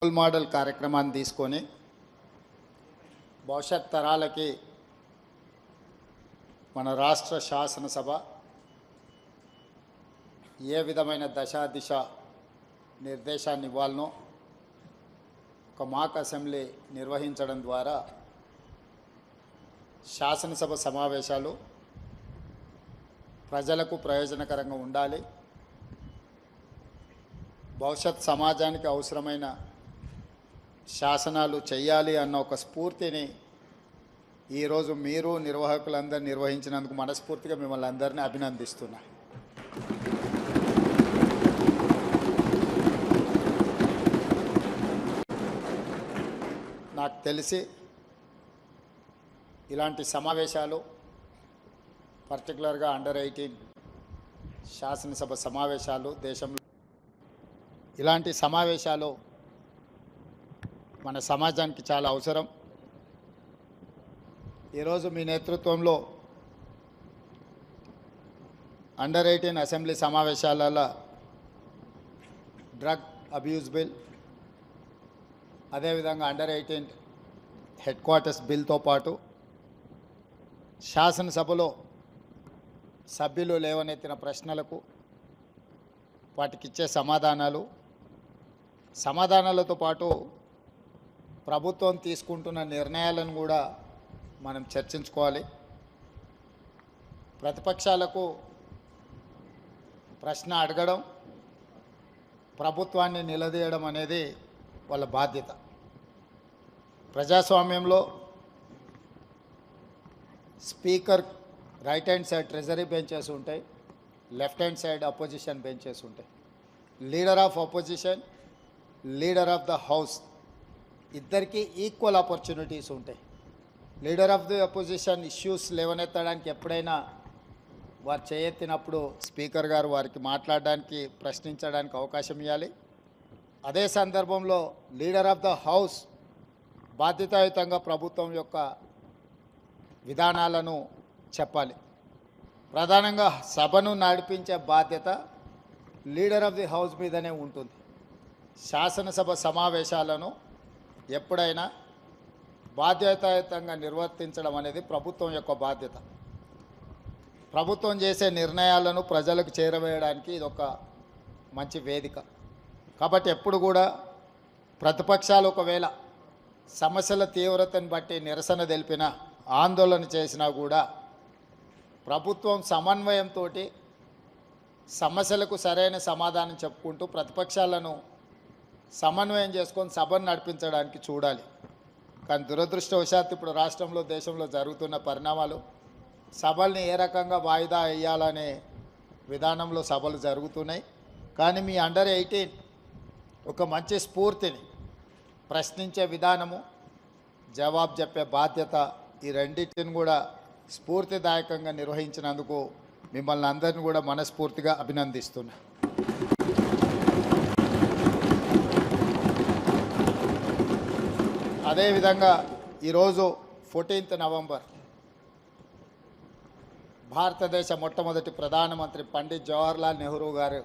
Role model కార్యక్రమాన్ని తీసుకొని భవిష్యత్ తరాలకి మన రాష్ట్ర శాసనసభ ఏ విధమైన దిశ నిర్దేశాన్ని ఇవ్వాలనో ఒక మాక్ అసెంబ్లీ నిర్వహించడం ద్వారా శాసనసభ సమావేశాలు ప్రజలకు ప్రయోజనకరంగా ఉండాలి. భవిష్యత్ సమాజానికి అవసరమైన శాసనాలు చేయాలి అన్న ఒక స్ఫూర్తిని ఈరోజు మీరు నిర్వాహకులందరూ నిర్వహించినందుకు మనస్ఫూర్తిగా మిమ్మల్ని అందరినీ అభినందిస్తున్నా. నాకు తెలిసి ఇలాంటి సమావేశాలు పర్టికులర్గా అండర్ 18 శాసనసభ సమావేశాలు దేశంలో ఇలాంటి సమావేశాలు మన సమాజానికి చాలా అవసరం. ఈరోజు మీ నేతృత్వంలో అండర్ 18 అసెంబ్లీ సమావేశాలలో డ్రగ్ అబ్యూస్ బిల్, అదేవిధంగా అండర్ 18 హెడ్ క్వార్టర్స్ బిల్తో పాటు శాసనసభలో సభ్యులు లేవనెత్తిన ప్రశ్నలకు వాటికిచ్చే సమాధానాలతో పాటు ప్రభుత్వం తీసుకుంటున్న నిర్ణయాలను కూడా మనం చర్చించుకోవాలి. ప్రతిపక్షాలకు ప్రశ్న అడగడం, ప్రభుత్వాన్ని నిలదీయడం అనేది వాళ్ళ బాధ్యత. ప్రజాస్వామ్యంలో speaker right hand side treasury benches ఉంటాయి, left hand side opposition benches ఉంటాయి. Leader of opposition, leader of the house ఇద్దరికీ ఈక్వల్ ఆపర్చునిటీస్ ఉంటాయి. Leader of the opposition issues లేవనెత్తడానికి ఎప్పుడైనా వారు చేయెత్తినప్పుడు స్పీకర్ గారు వారికి మాట్లాడడానికి, ప్రశ్నించడానికి అవకాశం ఇవ్వాలి. అదే సందర్భంలో లీడర్ ఆఫ్ ద హౌస్ బాధ్యతాయుతంగా ప్రభుత్వం యొక్క విధానాలను చెప్పాలి. ప్రధానంగా సభను నడిపించే బాధ్యత లీడర్ ఆఫ్ ది హౌస్ మీదనే ఉంటుంది. శాసనసభ సమావేశాలను ఎప్పుడైనా బాధ్యతాయుతంగా నిర్వర్తించడం అనేది ప్రభుత్వం యొక్క బాధ్యత. ప్రభుత్వం చేసే నిర్ణయాలను ప్రజలకు చేరవేయడానికి ఇది ఒక మంచి వేదిక. కాబట్టి ఎప్పుడు కూడా ప్రతిపక్షాలు ఒకవేళ సమస్యల తీవ్రతను బట్టి నిరసన తెలిపినా, ఆందోళన చేసినా కూడా ప్రభుత్వం సమన్వయంతో సమస్యలకు సరైన సమాధానం చెప్పుకుంటూ ప్రతిపక్షాలను సమన్వయం చేసుకొని సభను నడిపించడానికి చూడాలి. కానీ దురదృష్టవశాత్తు ఇప్పుడు రాష్ట్రంలో, దేశంలో జరుగుతున్న పరిణామాలు సభల్ని ఏ రకంగా వాయిదా వేయాలనే విధానంలో సభలు జరుగుతున్నాయి. కానీ మీ అండర్ 18 ఒక మంచి స్ఫూర్తిని, ప్రశ్నించే విధానము, జవాబు చెప్పే బాధ్యత, ఈ రెండింటిని కూడా స్ఫూర్తిదాయకంగా నిర్వహించినందుకు మిమ్మల్ని అందరినీ కూడా మనస్ఫూర్తిగా అభినందిస్తున్నా. అదేవిధంగా ఈరోజు 14th నవంబర్ భారతదేశ మొట్టమొదటి ప్రధానమంత్రి పండిత్ జవహర్లాల్ నెహ్రూ గారు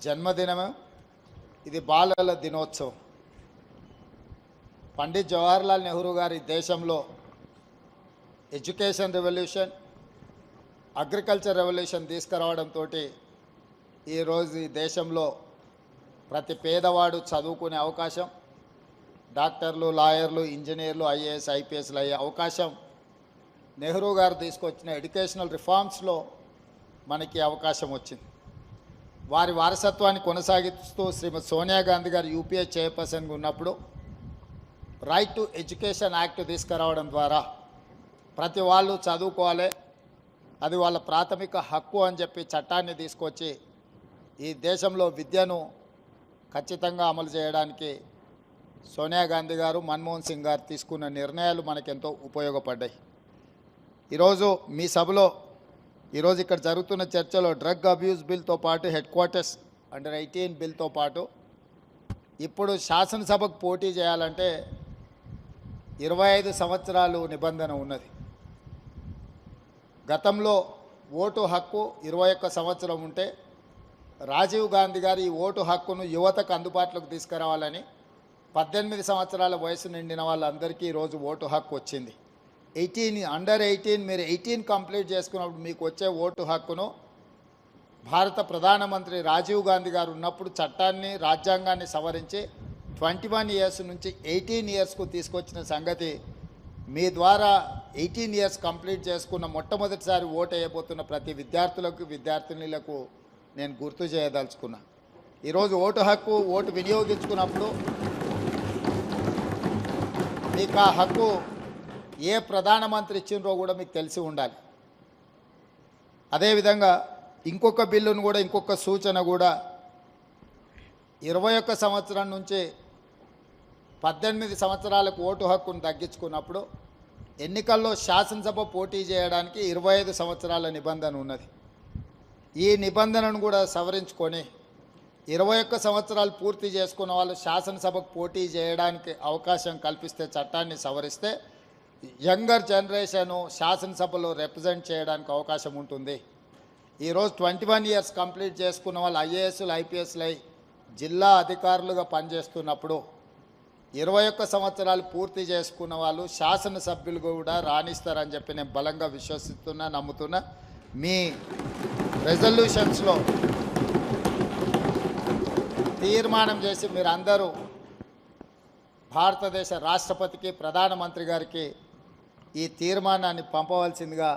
జన్మదినము. ఇది బాలల దినోత్సవం. పండిత్ జవహర్లాల్ నెహ్రూ గారి దేశంలో ఎడ్యుకేషన్ రెవల్యూషన్, అగ్రికల్చర్ రెవల్యూషన్ తీసుకురావడంతో ఈరోజు ఈ దేశంలో ప్రతి పేదవాడు చదువుకునే అవకాశం, డాక్టర్లు, లాయర్లు, ఇంజనీర్లు, ఐఏఎస్, ఐపీఎస్లు అయ్యే అవకాశం నెహ్రూ గారు తీసుకొచ్చిన ఎడ్యుకేషనల్ రిఫార్మ్స్లో మనకి అవకాశం వచ్చింది. వారి వారసత్వాన్ని కొనసాగిస్తూ శ్రీమతి సోనియా గాంధీ గారు యూపీఏ చైర్పర్సన్గా ఉన్నప్పుడు రైట్ టు ఎడ్యుకేషన్ యాక్ట్ తీసుకురావడం ద్వారా ప్రతి వాళ్ళు చదువుకోవాలి, అది వాళ్ళ ప్రాథమిక హక్కు అని చెప్పి చట్టాన్ని తీసుకొచ్చి ఈ దేశంలో విద్యను ఖచ్చితంగా అమలు చేయడానికి సోనియా గాంధీ గారు, మన్మోహన్ సింగ్ గారు తీసుకున్న నిర్ణయాలు మనకెంతో ఉపయోగపడ్డాయి. ఈరోజు మీ సభలో ఈరోజు ఇక్కడ జరుగుతున్న చర్చలో డ్రగ్ అబ్యూస్ బిల్తో పాటు హెడ్ క్వార్టర్స్ అండర్ 18 బిల్తో పాటు ఇప్పుడు శాసనసభకు పోటీ చేయాలంటే 25 సంవత్సరాలు నిబంధన ఉన్నది. గతంలో ఓటు హక్కు 21 సంవత్సరం ఉంటే రాజీవ్ గాంధీ గారు ఈ ఓటు హక్కును యువతకు అందుబాటులోకి తీసుకురావాలని 18 సంవత్సరాల వయసు నిండిన వాళ్ళందరికీ ఈరోజు ఓటు హక్కు వచ్చింది. అండర్ 18 మీరు 18 కంప్లీట్ చేసుకున్నప్పుడు మీకు వచ్చే ఓటు హక్కును భారత ప్రధానమంత్రి రాజీవ్ గాంధీ గారు ఉన్నప్పుడు చట్టాన్ని రాజ్యాంగాన్ని సవరించి 21 ఇయర్స్ నుంచి 18 ఇయర్స్కు తీసుకొచ్చిన సంగతి మీ ద్వారా 18 ఇయర్స్ కంప్లీట్ చేసుకున్న మొట్టమొదటిసారి ఓటు వేయబోతున్న ప్రతి విద్యార్థులకు విద్యార్థినులకు నేను గుర్తు చేయదలుచుకున్నా. ఈరోజు ఓటు హక్కు ఓటు వినియోగించుకున్నప్పుడు మీకు ఆ హక్కు ఏ ప్రధానమంత్రి ఇచ్చిండ్రో కూడా మీకు తెలిసి ఉండాలి. అదేవిధంగా ఇంకొక బిల్లును కూడా ఇంకొక సూచన కూడా 21 సంవత్సరం నుంచి 18 సంవత్సరాలకు ఓటు హక్కును తగ్గించుకున్నప్పుడు ఎన్నికల్లో శాసనసభ పోటీ చేయడానికి 25 సంవత్సరాల నిబంధన ఉన్నది. ఈ నిబంధనను కూడా సవరించుకొని 21 సంవత్సరాలు పూర్తి చేసుకున్న వాళ్ళు శాసనసభకు పోటీ చేయడానికి అవకాశం కల్పిస్తే చట్టాన్ని సవరిస్తే యంగర్ జనరేషను శాసనసభలో రిప్రజెంట్ చేయడానికి అవకాశం ఉంటుంది. ఈరోజు 21 ఇయర్స్ కంప్లీట్ చేసుకున్న వాళ్ళు ఐఏఎస్లు ఐపీఎస్లు జిల్లా అధికారులుగా పనిచేస్తున్నప్పుడు 21 సంవత్సరాలు పూర్తి చేసుకున్న వాళ్ళు శాసనసభ్యులు కూడా రాణిస్తారని చెప్పి నేను బలంగా విశ్వసిస్తున్నా, నమ్ముతున్నా. మీ రెజల్యూషన్స్లో తీర్మానం చేసి మీరందరూ భారతదేశ రాష్ట్రపతికి ప్రధానమంత్రి గారికి ఈ తీర్మానాన్ని పంపవలసిందిగా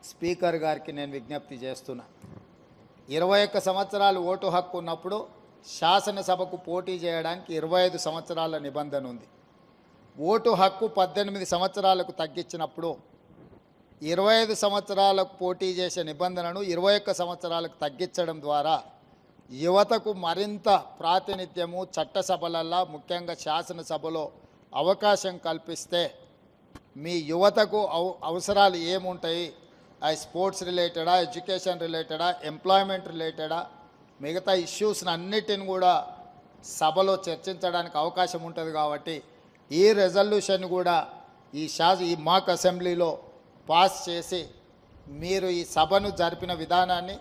స్పీకర్ గారికి నేను విజ్ఞప్తి చేస్తున్నా. 21 సంవత్సరాలు ఓటు హక్కు ఉన్నప్పుడు శాసనసభకు పోటీ చేయడానికి 25 సంవత్సరాల నిబంధన ఉంది. ఓటు హక్కు 18 సంవత్సరాలకు తగ్గించినప్పుడు 25 సంవత్సరాలకు పోటీ చేసే నిబంధనను 21 సంవత్సరాలకు తగ్గించడం ద్వారా యువతకు మరింత ప్రాతినిధ్యము చట్టసభలల్లో ముఖ్యంగా శాసనసభలో అవకాశం కల్పిస్తే మీ యువతకు అవసరాలు ఏముంటాయి, ఆ స్పోర్ట్స్ రిలేటెడా, ఎడ్యుకేషన్ రిలేటెడా, ఎంప్లాయ్మెంట్ రిలేటెడా, మిగతా ఇష్యూస్ని అన్నిటిని కూడా సభలో చర్చించడానికి అవకాశం ఉంటుంది. కాబట్టి ఈ రెజల్యూషన్ కూడా ఈ మాక్ అసెంబ్లీలో పాస్ చేసి మీరు ఈ సభను జరిపిన విధానాన్ని,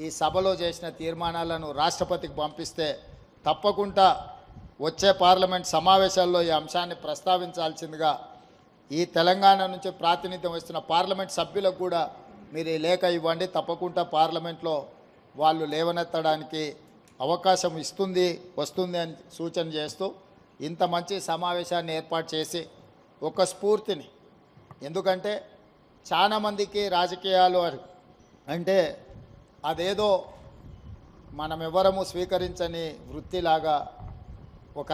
ఈ సభలో చేసిన తీర్మానాలను రాష్ట్రపతికి పంపిస్తే తప్పకుండా వచ్చే పార్లమెంట్ సమావేశాల్లో ఈ అంశాన్ని ప్రస్తావించాల్సిందిగా ఈ తెలంగాణ నుంచి ప్రాతినిధ్యం వస్తున్న పార్లమెంట్ సభ్యులకు కూడా మీరు ఈ లేఖ ఇవ్వండి. తప్పకుండా పార్లమెంట్లో వాళ్ళు లేవనెత్తడానికి అవకాశం వస్తుంది అని సూచన చేస్తూ ఇంత మంచి సమావేశాన్ని ఏర్పాటు చేసి ఒక స్ఫూర్తిని, ఎందుకంటే చాలామందికి రాజకీయాలు అంటే అదేదో మనమెవరము స్వీకరించని వృత్తిలాగా ఒక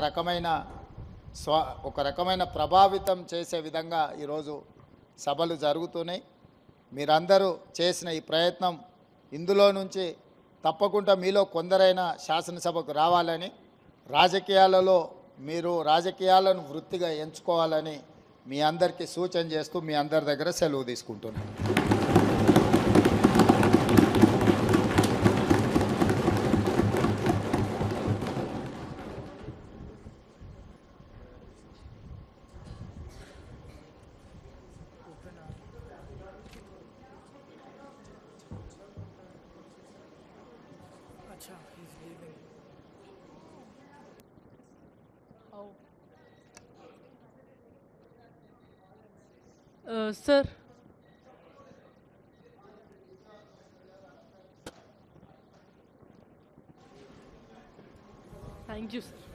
రకమైన ప్రభావితం చేసే విధంగా ఈరోజు సభలు జరుగుతున్నాయి. మీరందరూ చేసిన ఈ ప్రయత్నం ఇందులో నుంచి తప్పకుండా మీలో కొందరైనా శాసనసభకు రావాలని, మీరు రాజకీయాలను వృత్తిగా ఎంచుకోవాలని మీ అందరికీ సూచన చేస్తూ మీ అందరి దగ్గర సెలవు తీసుకుంటున్నాను. Sir. Thank you, sir.